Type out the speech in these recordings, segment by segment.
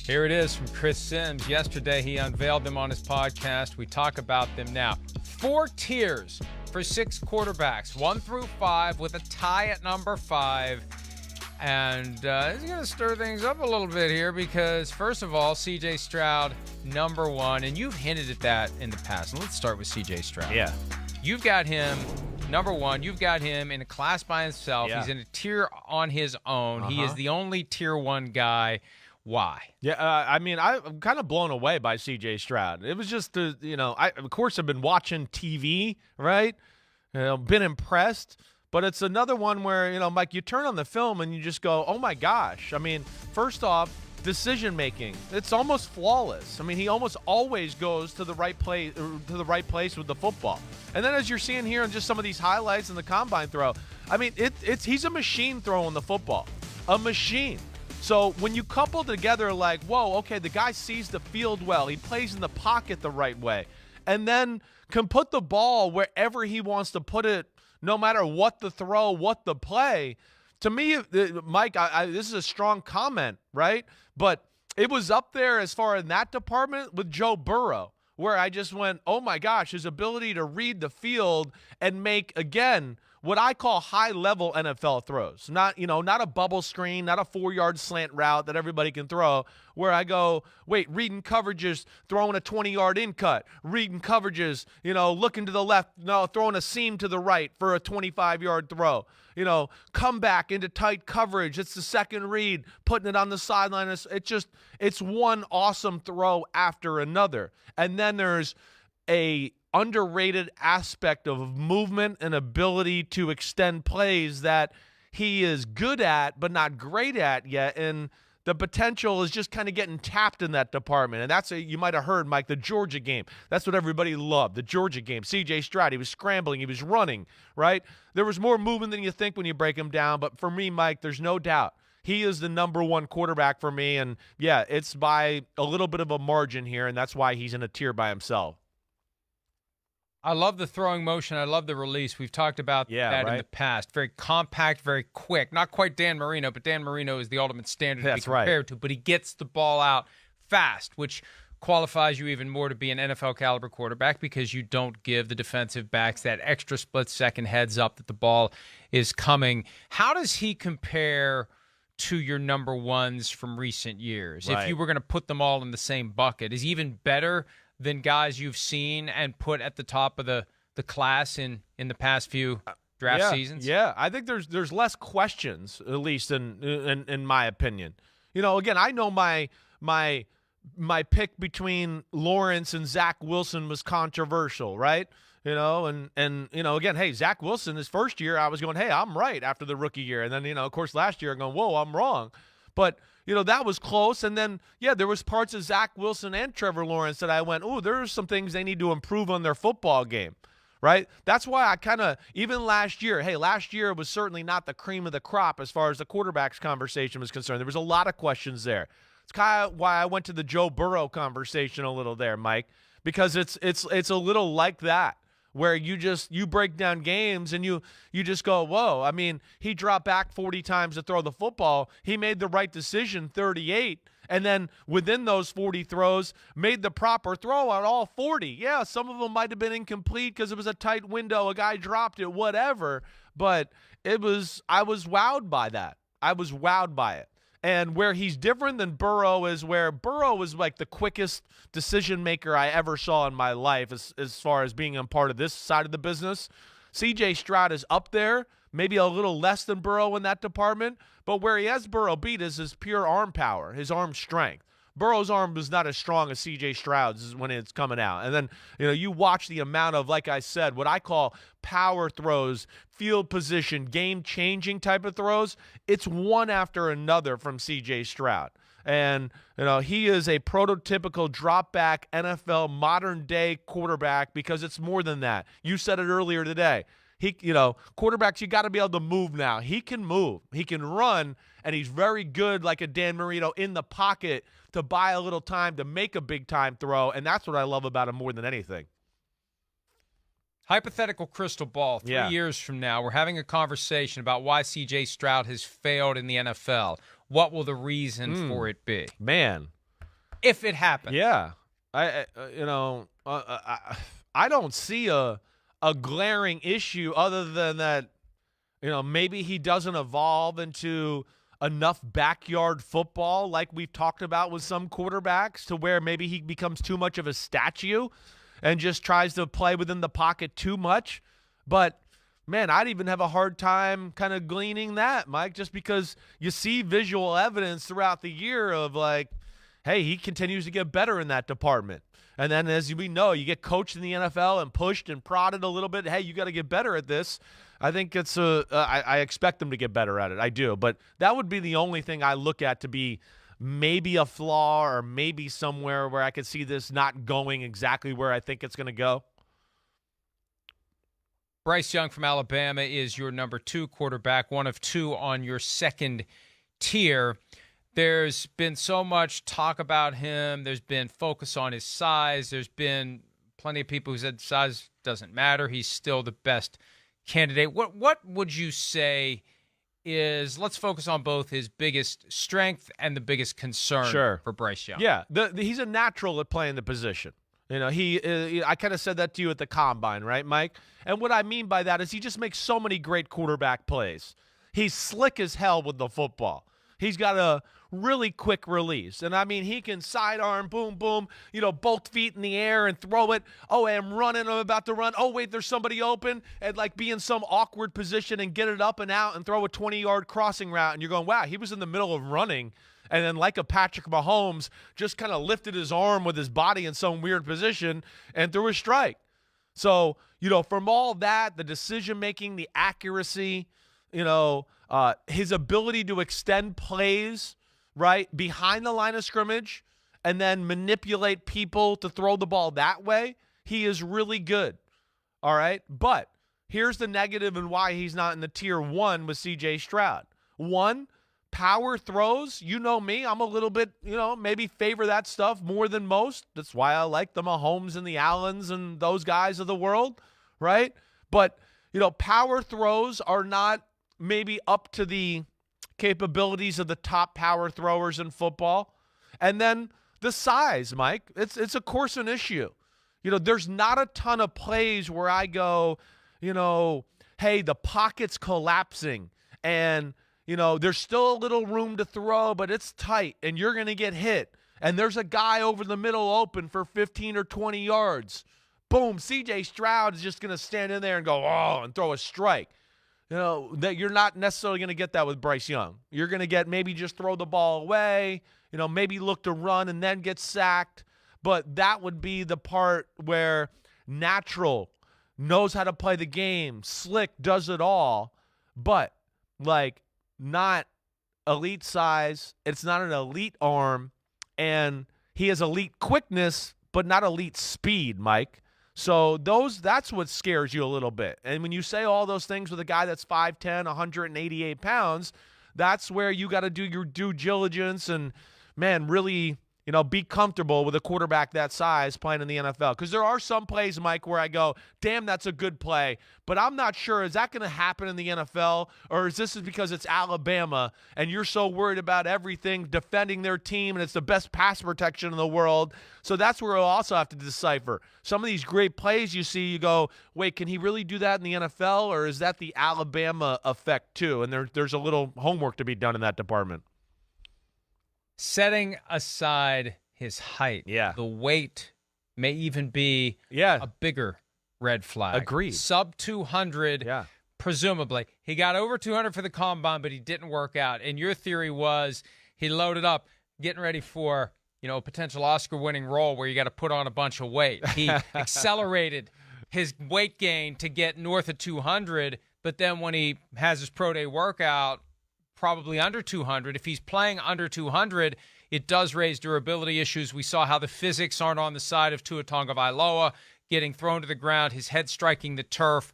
Here it is from Chris Sims. Yesterday, he unveiled them on his podcast. We talk about them now. 4 tiers for 6 quarterbacks, 1 through 5, with a tie at number 5. And he's going to stir things up a little bit here because, first of all, C.J. Stroud, number 1. And you've hinted at that in the past. And let's start with C.J. Stroud. Yeah. You've got him, number 1. You've got him in a class by himself. Yeah. He's in a tier on his own. He is the only tier 1 guy. Why? Yeah, I'm kind of blown away by C.J. Stroud. It was just, of course I've been watching TV, right? Been impressed. But it's another one where, Mike, you turn on the film and you just go, oh, my gosh. I mean, first off, decision-making, it's almost flawless. I mean, he almost always goes to the right place with the football. And then as you're seeing here in just some of these highlights in the combine throw, I mean, he's a machine throwing the football. A machine. So when you couple together like, whoa, okay, the guy sees the field well. He plays in the pocket the right way. And then can put the ball wherever he wants to put it, no matter what the throw, what the play. To me, Mike, this is a strong comment, right? But it was up there as far in that department with Joe Burrow, where I just went, oh, my gosh, his ability to read the field and make, again, what I call high-level NFL throws. Not a bubble screen, not a 4-yard slant route that everybody can throw, where I go, wait, reading coverages, throwing a 20-yard in cut, reading coverages, looking to the left, throwing a seam to the right for a 25-yard throw. Come back into tight coverage. It's the second read, putting it on the sideline. It's one awesome throw after another. And then there's a underrated aspect of movement and ability to extend plays that he is good at but not great at yet, and the potential is just kind of getting tapped in that department. And that's you might have heard, Mike, the Georgia game. That's what everybody loved, the Georgia game. C.J. Stroud, he was scrambling, he was running, right? There was more movement than you think when you break him down, but for me, Mike, there's no doubt he is the number 1 quarterback for me, and yeah, it's by a little bit of a margin here, and that's why he's in a tier by himself. I love the throwing motion. I love the release. We've talked about that in the past. Very compact, very quick. Not quite Dan Marino, but Dan Marino is the ultimate standard to be compared to. But he gets the ball out fast, which qualifies you even more to be an NFL-caliber quarterback because you don't give the defensive backs that extra split-second heads up that the ball is coming. How does he compare to your number 1s from recent years? If you were going to put them all in the same bucket, is he even better than guys you've seen and put at the top of the class in the past few draft seasons? Yeah, I think there's less questions, at least in my opinion. Again, I know my pick between Lawrence and Zach Wilson was controversial, right? And again, hey, Zach Wilson, his first year, I was going, hey, I'm right after the rookie year. And then, of course, last year I'm going, whoa, I'm wrong. But that was close. And then, there was parts of Zach Wilson and Trevor Lawrence that I went, oh, there's some things they need to improve on their football game, right? That's why I kind of, even last year was certainly not the cream of the crop as far as the quarterbacks conversation was concerned. There was a lot of questions there. It's kind of why I went to the Joe Burrow conversation a little there, Mike, because it's a little like that, where you break down games and you just go, whoa. I mean, he dropped back 40 times to throw the football. He made the right decision 38, and then within those 40 throws, made the proper throw on all 40. Yeah, some of them might have been incomplete because it was a tight window. A guy dropped it, whatever. But I was wowed by that. I was wowed by it. And where he's different than Burrow is where Burrow was like the quickest decision maker I ever saw in my life as far as being a part of this side of the business. C.J. Stroud is up there, maybe a little less than Burrow in that department, but where he has Burrow beat is his pure arm power, his arm strength. Burrow's arm was not as strong as C.J. Stroud's when it's coming out. And then, you watch the amount of, like I said, what I call power throws, field position, game-changing type of throws. It's one after another from C.J. Stroud. And, he is a prototypical drop-back NFL modern-day quarterback because it's more than that. You said it earlier today. Quarterbacks, you got to be able to move now. He can move. He can run, and he's very good, like a Dan Marino, in the pocket to buy a little time to make a big-time throw, and that's what I love about him more than anything. Hypothetical crystal ball, 3 years from now, we're having a conversation about why C.J. Stroud has failed in the NFL. What will the reason for it be? Man, if it happens. Yeah. I don't see a glaring issue other than that, maybe he doesn't evolve into enough backyard football like we've talked about with some quarterbacks to where maybe he becomes too much of a statue and just tries to play within the pocket too much. But, man, I'd even have a hard time kind of gleaning that, Mike, just because you see visual evidence throughout the year of like, hey, he continues to get better in that department. And then, as we know, you get coached in the NFL and pushed and prodded a little bit. Hey, you got to get better at this. I think it's I expect them to get better at it. I do. But that would be the only thing I look at to be maybe a flaw or maybe somewhere where I could see this not going exactly where I think it's going to go. Bryce Young from Alabama is your number 2 quarterback, one of 2 on your second tier. There's been so much talk about him. There's been focus on his size. There's been plenty of people who said size doesn't matter. He's still the best candidate. What would you say is, let's focus on both his biggest strength and the biggest concern for Bryce Young? Yeah, he's a natural at playing the position. I kind of said that to you at the Combine, right, Mike? And what I mean by that is he just makes so many great quarterback plays. He's slick as hell with the football. He's got a really quick release. And, I mean, he can sidearm, boom, boom, both feet in the air and throw it. Oh, I'm running. I'm about to run. Oh, wait, there's somebody open. And, be in some awkward position and get it up and out and throw a 20-yard crossing route. And you're going, wow, he was in the middle of running. And then like a Patrick Mahomes, just kind of lifted his arm with his body in some weird position and threw a strike. So, from all that, the decision-making, the accuracy, his ability to extend plays, right, behind the line of scrimmage and then manipulate people to throw the ball that way, he is really good, all right? But here's the negative and why he's not in the tier 1 with C.J. Stroud. 1, power throws, you know me, I'm a little bit, maybe favor that stuff more than most. That's why I like the Mahomes and the Allens and those guys of the world, right? But, power throws are not maybe up to the capabilities of the top power throwers in football. And then the size, Mike, it's of course an issue. There's not a ton of plays where I go, hey, the pocket's collapsing and there's still a little room to throw, but it's tight, and you're going to get hit. And there's a guy over the middle open for 15 or 20 yards. Boom, C.J. Stroud is just going to stand in there and go, oh, and throw a strike. That you're not necessarily going to get that with Bryce Young. You're going to get maybe just throw the ball away, maybe look to run and then get sacked. But that would be the part where natural, knows how to play the game, slick, does it all. But, not elite size. It's not an elite arm. And he has elite quickness, but not elite speed, Mike. So that's what scares you a little bit. And when you say all those things with a guy that's 5'10", 188 pounds, that's where you got to do your due diligence and, man, really, be comfortable with a quarterback that size playing in the NFL. Because there are some plays, Mike, where I go, damn, that's a good play. But I'm not sure, is that going to happen in the NFL? Or is this because it's Alabama and you're so worried about everything, defending their team, and it's the best pass protection in the world? So that's where we'll also have to decipher. Some of these great plays you see, you go, wait, can he really do that in the NFL? Or is that the Alabama effect too? And there's a little homework to be done in that department. Setting aside his height, the weight may even be a bigger red flag. Agreed. Sub 200, presumably. He got over 200 for the Combine, but he didn't work out. And your theory was he loaded up, getting ready for a potential Oscar-winning role where you got to put on a bunch of weight. He accelerated his weight gain to get north of 200, but then when he has his pro day workout, probably under 200. If he's playing under 200, it does raise durability issues. We saw how the physics aren't on the side of Tua Tagovailoa, getting thrown to the ground, his head striking the turf.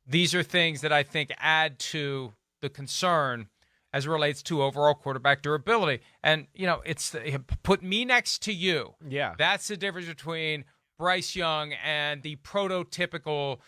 These are things that I think add to the concern as it relates to overall quarterback durability. And, it's put me next to you. Yeah. That's the difference between Bryce Young and the prototypical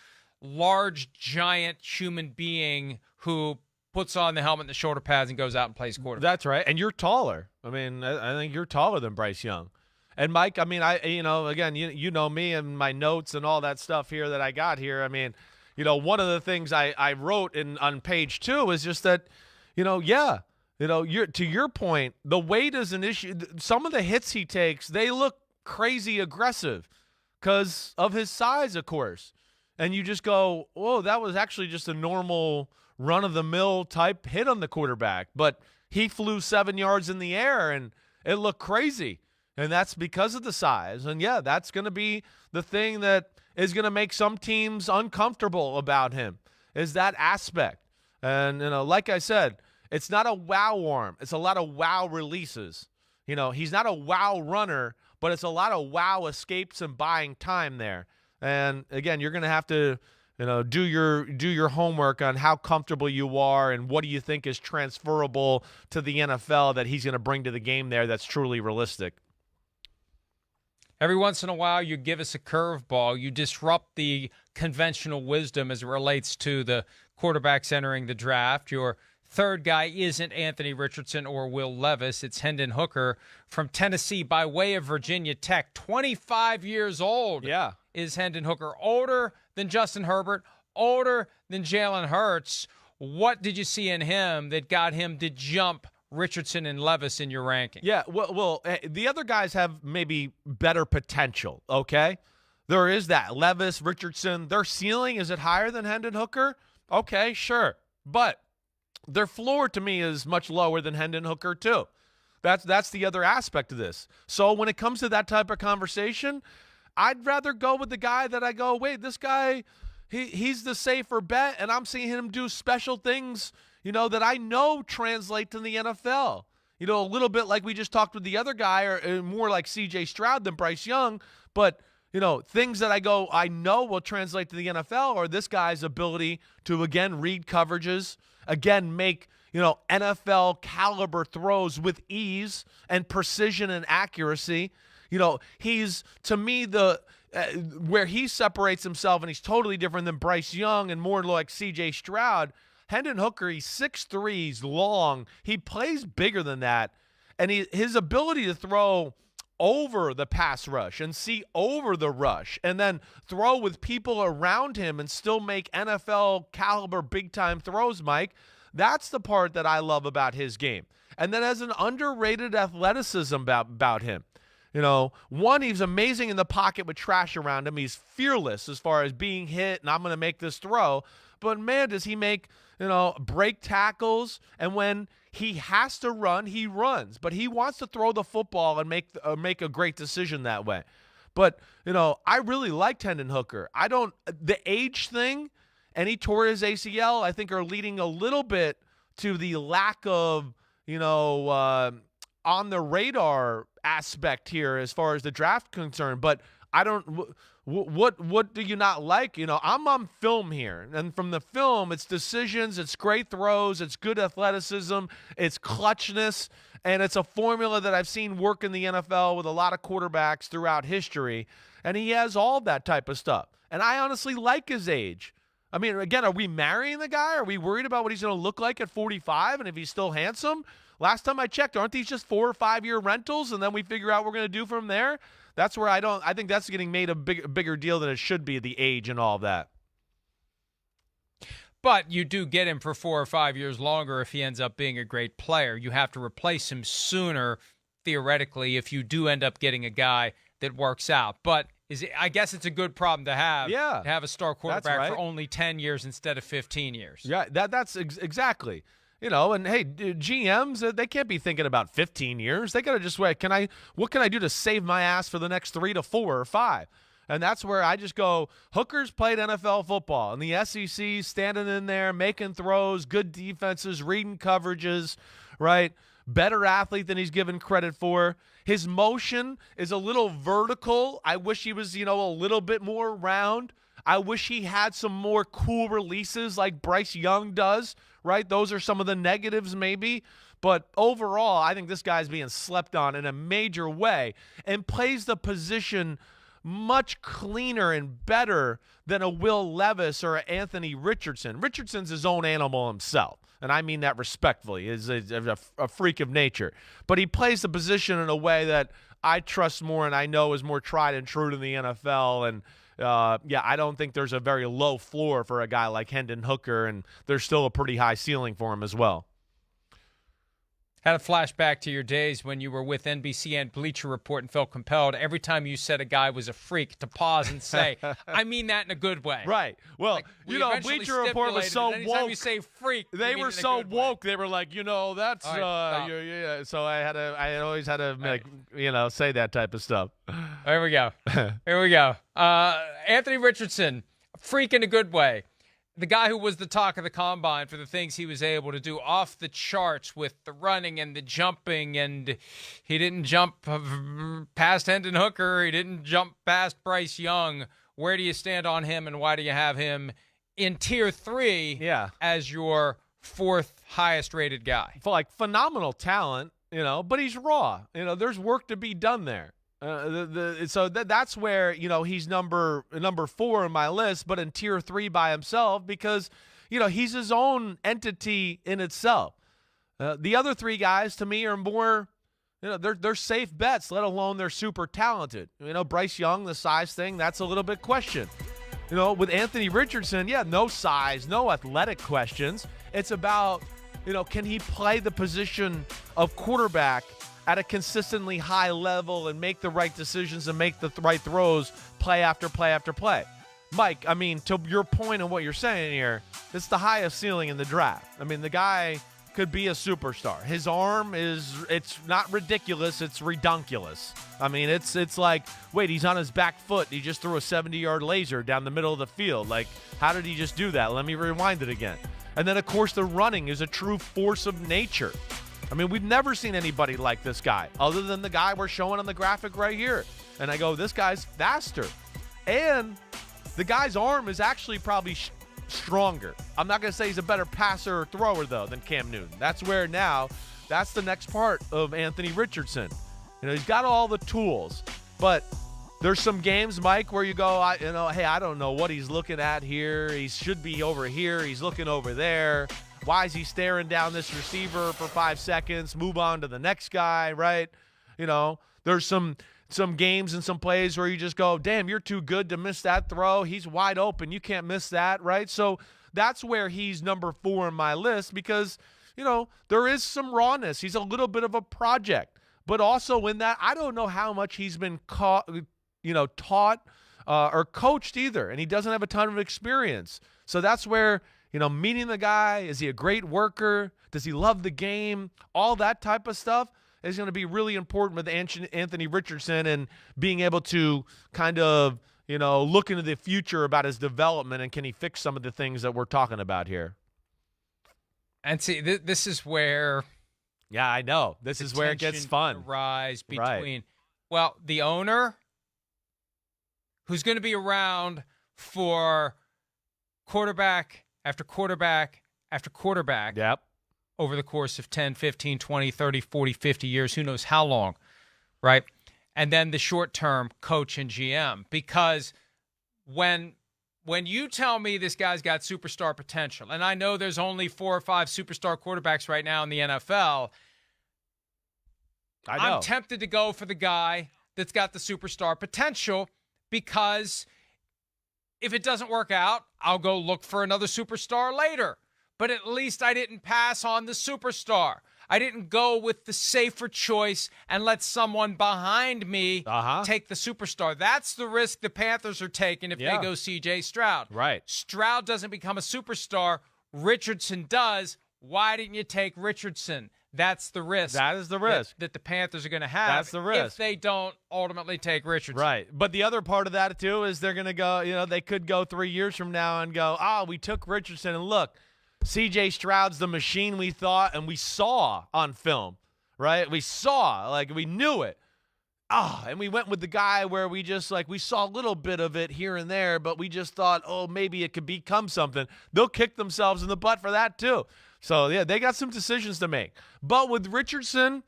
large, giant human being who puts on the helmet and the shoulder pads and goes out and plays quarterback. That's right. And you're taller. I mean, I think you're taller than Bryce Young. And Mike, I mean, again, you know me and my notes and all that stuff here that I got here. I mean, one of the things I wrote on page 2 is just that, to your point, the weight is an issue. Some of the hits he takes, they look crazy aggressive because of his size, of course. And you just go, whoa, that was actually just a normal run-of-the-mill type hit on the quarterback. But he flew 7 yards in the air, and it looked crazy. And that's because of the size. And, yeah, that's going to be the thing that is going to make some teams uncomfortable about him, is that aspect. And, like I said, it's not a wow arm. It's a lot of wow releases. He's not a wow runner, but it's a lot of wow escapes and buying time there. And, again, you're going to have to, do your homework on how comfortable you are and what do you think is transferable to the NFL that he's going to bring to the game there that's truly realistic. Every once in a while, you give us a curveball. You disrupt the conventional wisdom as it relates to the quarterbacks entering the draft. Your third guy isn't Anthony Richardson or Will Levis. It's Hendon Hooker from Tennessee by way of Virginia Tech. 25 years old is Hendon Hooker. Older than Justin Herbert, older than Jalen Hurts. What did you see in him that got him to jump Richardson and Levis in your ranking? Yeah, well, the other guys have maybe better potential, okay? There is that. Levis, Richardson, their ceiling, is it higher than Hendon Hooker? Okay, sure. But their floor, to me, is much lower than Hendon Hooker, too. That's the other aspect of this. So when it comes to that type of conversation, I'd rather go with the guy that I go, wait, this guy, he's the safer bet, and I'm seeing him do special things that I know translate to the NFL. A little bit like we just talked with the other guy, or more like C.J. Stroud than Bryce Young. But, things that I know will translate to the NFL are this guy's ability to, again, read coverages, again, make, NFL caliber throws with ease and precision and accuracy. He's, to me, where he separates himself, and he's totally different than Bryce Young and more like C.J. Stroud. Hendon Hooker, he's 6'3", he's long. He plays bigger than that. And his ability to throw over the pass rush and see over the rush and then throw with people around him and still make NFL caliber big-time throws, Mike, that's the part that I love about his game. And then has an underrated athleticism about him. One, he's amazing in the pocket with trash around him. He's fearless as far as being hit, and I'm going to make this throw. But, man, does he make, break tackles. And when he has to run, he runs. But he wants to throw the football and make a great decision that way. But, I really liked Hendon Hooker. The age thing, and he tore his ACL, I think are leading a little bit to the lack of, on the radar aspect here as far as the draft concerned. But I don't what do you not like? I'm on film here, and from the film, it's decisions, it's great throws, it's good athleticism, it's clutchness, and it's a formula that I've seen work in the NFL with a lot of quarterbacks throughout history, and he has all that type of stuff. And I honestly like his age. I mean, again, are we marrying the guy? Are we worried about what he's going to look like at 45 and if he's still handsome? Last time I checked, aren't these just 4 or 5 year rentals, and then we figure out what we're going to do from there? That's where I think that's getting made a bigger deal than it should be, the age and all of that. But you do get him for 4 or 5 years longer if he ends up being a great player. You have to replace him sooner, theoretically, if you do end up getting a guy that works out. But I guess it's a good problem to have. Yeah, to have a star quarterback for only 10 years instead of 15 years. Yeah, that's exactly. And hey, GMs, they can't be thinking about 15 years. They got to just wait. What can I do to save my ass for the next 3 to 4 or 5? And that's where I just go, Hooker's played NFL football in the SEC, standing in there, making throws, good defenses, reading coverages, right? Better athlete than he's given credit for. His motion is a little vertical. I wish he was, a little bit more round. I wish he had some more cool releases like Bryce Young does, right? Those are some of the negatives maybe. But overall, I think this guy's being slept on in a major way and plays the position much cleaner and better than a Will Levis or Anthony Richardson. Richardson's his own animal himself, and I mean that respectfully. He's a freak of nature. But he plays the position in a way that I trust more and I know is more tried and true to the NFL. And, I don't think there's a very low floor for a guy like Hendon Hooker, and there's still a pretty high ceiling for him as well. Had a flashback to your days when you were with NBC and Bleacher Report and felt compelled every time you said a guy was a freak to pause and say, I mean that in a good way. Right. Well, like, Bleacher Report was so woke. Anytime you say freak, they were so woke. They were like, that's, yeah. So I always had to, say that type of stuff. Here we go. Anthony Richardson, freak in a good way. The guy who was the talk of the combine for the things he was able to do off the charts with the running and the jumping, and he didn't jump past Hendon Hooker. He didn't jump past Bryce Young. Where do you stand on him, and why do you have him in Tier 3 as your fourth highest-rated guy? Phenomenal talent, but he's raw. There's work to be done there. So that's where, he's number 4 on my list, but in Tier 3 by himself because, he's his own entity in itself. The other 3 guys, to me, are more, they're safe bets, let alone they're super talented. Bryce Young, the size thing, that's a little bit question. With Anthony Richardson, no size, no athletic questions. It's about, can he play the position of quarterback at a consistently high level and make the right decisions and make the right throws play after play after play. Mike, to your point on what you're saying here, it's the highest ceiling in the draft. The guy could be a superstar. His arm it's not ridiculous, it's redunculous. It's like, wait, he's on his back foot. He just threw a 70-yard laser down the middle of the field. Like, how did he just do that? Let me rewind it again. And then, of course, the running is a true force of nature. We've never seen anybody like this guy other than the guy we're showing on the graphic right here. And I go, this guy's faster. And the guy's arm is actually probably stronger. I'm not going to say he's a better passer or thrower, though, than Cam Newton. That's the next part of Anthony Richardson. He's got all the tools. But there's some games, Mike, where you go, hey, I don't know what he's looking at here. He should be over here. He's looking over there. Why is he staring down this receiver for 5 seconds? Move on to the next guy, right? There's some games and some plays where you just go, damn, you're too good to miss that throw. He's wide open. You can't miss that, right? So that's where he's number 4 on my list because, there is some rawness. He's a little bit of a project. But also in that, I don't know how much he's been taught or coached either, and he doesn't have a ton of experience. So that's where meeting the guy, is he a great worker? Does he love the game? All that type of stuff is going to be really important with Anthony Richardson and being able to kind of, look into the future about his development and can he fix some of the things that we're talking about here. And see, this is where... Yeah, I know. This is where it gets fun. Rise between, the owner, who's going to be around for quarterback after quarterback after quarterback over the course of 10, 15, 20, 30, 40, 50 years, who knows how long, right? And then the short-term coach and GM. Because when you tell me this guy's got superstar potential, and I know there's only 4 or 5 superstar quarterbacks right now in the NFL, I'm tempted to go for the guy that's got the superstar potential because if it doesn't work out, I'll go look for another superstar later. But at least I didn't pass on the superstar. I didn't go with the safer choice and let someone behind me take the superstar. That's the risk the Panthers are taking if they go C.J. Stroud. Right. Stroud doesn't become a superstar. Richardson does. Why didn't you take Richardson? That's the risk. That is the risk. That the Panthers are going to have. That's the risk. If they don't ultimately take Richardson. Right. But the other part of that, too, is they're going to go, they could go 3 years from now and go, we took Richardson, and look, C.J. Stroud's the machine we thought and we saw on film, right? We saw, we knew it. And we went with the guy where we just, we saw a little bit of it here and there, but we just thought, maybe it could become something. They'll kick themselves in the butt for that, too. So, they got some decisions to make. But with Richardson,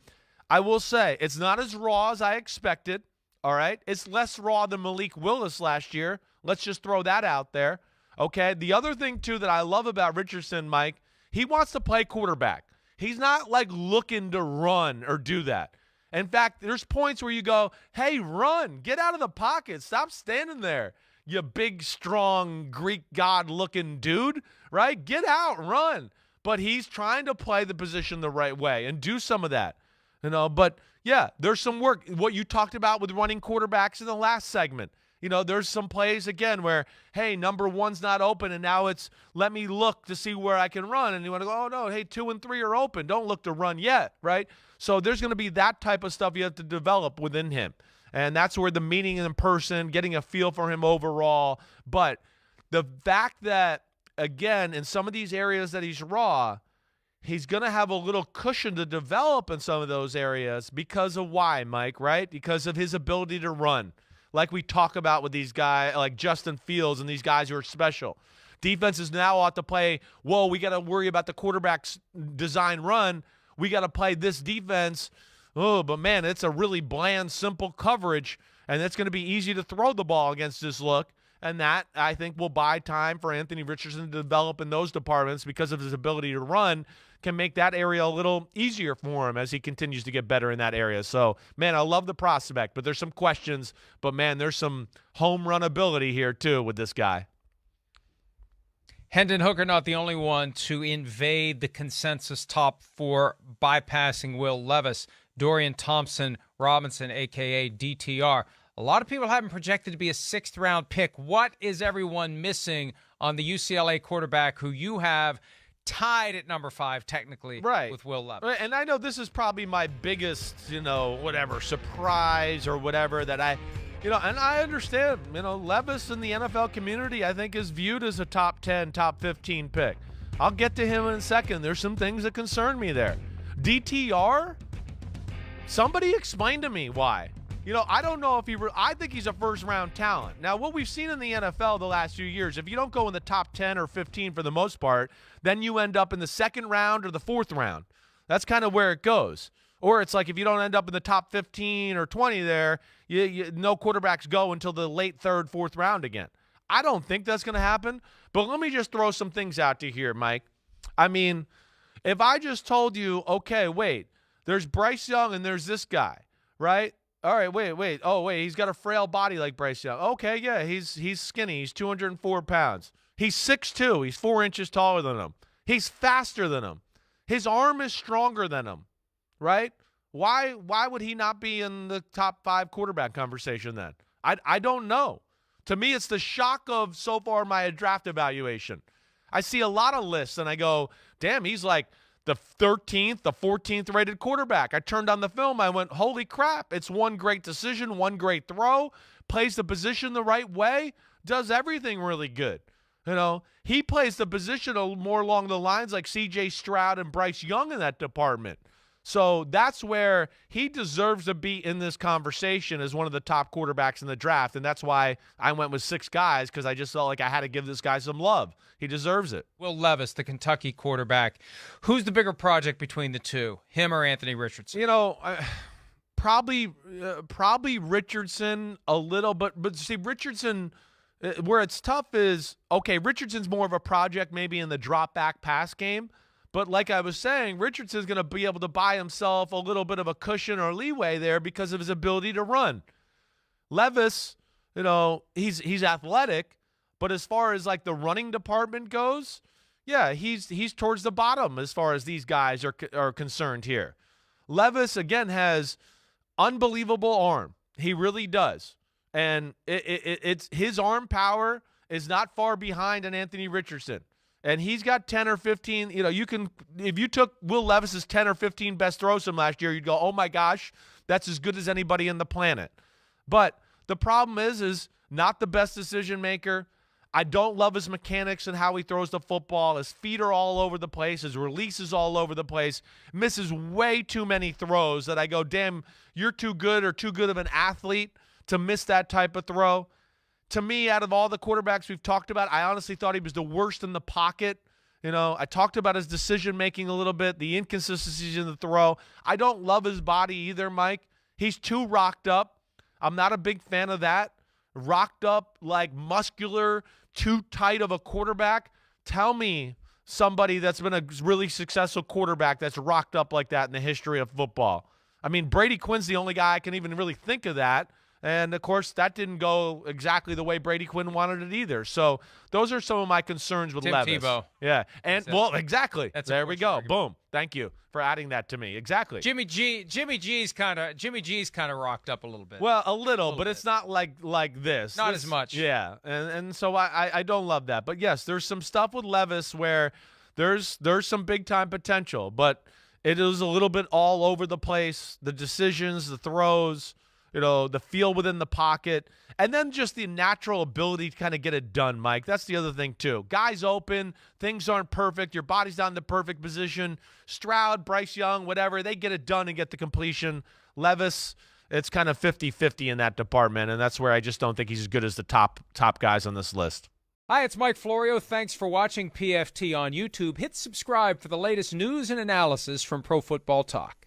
I will say, it's not as raw as I expected, all right? It's less raw than Malik Willis last year. Let's just throw that out there, okay? The other thing, too, that I love about Richardson, Mike, he wants to play quarterback. He's not, looking to run or do that. In fact, there's points where you go, hey, run. Get out of the pocket. Stop standing there, you big, strong, Greek god-looking dude, right? Get out, run. But he's trying to play the position the right way and do some of that. But, yeah, there's some work. What you talked about with running quarterbacks in the last segment. There's some plays, again, where, hey, number one's not open, and now it's let me look to see where I can run. And you want to go, oh, no, hey, 2 and 3 are open. Don't look to run yet, right? So there's going to be that type of stuff you have to develop within him. And that's where the meeting in person, getting a feel for him overall. But the fact that, again, in some of these areas that he's raw, he's going to have a little cushion to develop in some of those areas because of why, Mike, right? Because of his ability to run. Like we talk about with these guys, like Justin Fields and these guys who are special. Defenses now ought to play, whoa, we got to worry about the quarterback's design run. We got to play this defense. Oh, but, man, it's a really bland, simple coverage, and it's going to be easy to throw the ball against this look. And that, I think, will buy time for Anthony Richardson to develop in those departments because of his ability to run, can make that area a little easier for him as he continues to get better in that area. So, man, I love the prospect, but there's some questions. But, man, there's some home run ability here, too, with this guy. Hendon Hooker not the only one to invade the consensus top 4, bypassing Will Levis. Dorian Thompson-Robinson, a.k.a. DTR. A lot of people have him projected to be a 6th-round pick. What is everyone missing on the UCLA quarterback who you have tied at number 5, technically, with Will Levis? And I know this is probably my biggest, surprise or whatever that I, and I understand, Levis in the NFL community, I think, is viewed as a top 10, top 15 pick. I'll get to him in a second. There's some things that concern me there. DTR? Somebody explain to me why. I don't know if I think he's a first-round talent. Now, what we've seen in the NFL the last few years, if you don't go in the top 10 or 15 for the most part, then you end up in the 2nd round or the 4th round. That's kind of where it goes. Or it's like if you don't end up in the top 15 or 20 there, no quarterbacks go until the late 3rd, 4th round again. I don't think that's going to happen, but let me just throw some things out to here, Mike. I mean, if I just told you, okay, wait, there's Bryce Young and there's this guy, right? All right, wait. Oh, wait, he's got a frail body like Bryce Young. Okay, yeah, he's skinny. He's 204 pounds. He's 6'2". He's 4 inches taller than him. He's faster than him. His arm is stronger than him, right? Why would he not be in the top 5 quarterback conversation then? I don't know. To me, it's the shock of so far my draft evaluation. I see a lot of lists, and I go, damn, he's like the 13th, the 14th rated quarterback. I turned on the film. I went, holy crap. It's one great decision, one great throw, plays the position the right way, does everything really good. He plays the position more along the lines like C.J. Stroud and Bryce Young in that department. So that's where he deserves to be in this conversation as one of the top quarterbacks in the draft, and that's why I went with 6 guys, because I just felt like I had to give this guy some love. He deserves it. Will Levis, the Kentucky quarterback. Who's the bigger project between the two, him or Anthony Richardson? Probably Richardson a little, but see, Richardson, where it's tough is, okay, Richardson's more of a project maybe in the drop-back pass game. But like I was saying, Richardson's going to be able to buy himself a little bit of a cushion or leeway there because of his ability to run. Levis, he's athletic, but as far as like the running department goes, yeah, he's towards the bottom as far as these guys are concerned here. Levis, again, has unbelievable arm. He really does. And it's his arm power is not far behind an Anthony Richardson. And he's got 10 or 15, you can, if you took Will Levis's 10 or 15 best throws from last year, you'd go, oh my gosh, that's as good as anybody on the planet. But the problem is not the best decision maker. I don't love his mechanics and how he throws the football. His feet are all over the place. His release is all over the place. Misses way too many throws that I go, damn, you're too good or too good of an athlete to miss that type of throw. To me, out of all the quarterbacks we've talked about, I honestly thought he was the worst in the pocket. I talked about his decision-making a little bit, the inconsistencies in the throw. I don't love his body either, Mike. He's too rocked up. I'm not a big fan of that. Rocked up, like muscular, too tight of a quarterback. Tell me somebody that's been a really successful quarterback that's rocked up like that in the history of football. I mean, Brady Quinn's the only guy I can even really think of that. And, of course, that didn't go exactly the way Brady Quinn wanted it either. So those are some of my concerns with Tim Levis. Tebow. Yeah. And, well, exactly. There we go. Argument. Boom. Thank you for adding that to me. Exactly. Jimmy G's kind of rocked up a little bit. Well, a little but it's not like this. Not as much. Yeah. And so I don't love that. But, yes, there's some stuff with Levis where there's some big-time potential. But it is a little bit all over the place. The decisions, the throws, the feel within the pocket, and then just the natural ability to kind of get it done, Mike. That's the other thing, too. Guys open, things aren't perfect, your body's not in the perfect position. Stroud, Bryce Young, whatever, they get it done and get the completion. Levis, it's kind of 50-50 in that department, and that's where I just don't think he's as good as the top guys on this list. Hi, it's Mike Florio. Thanks for watching PFT on YouTube. Hit subscribe for the latest news and analysis from Pro Football Talk.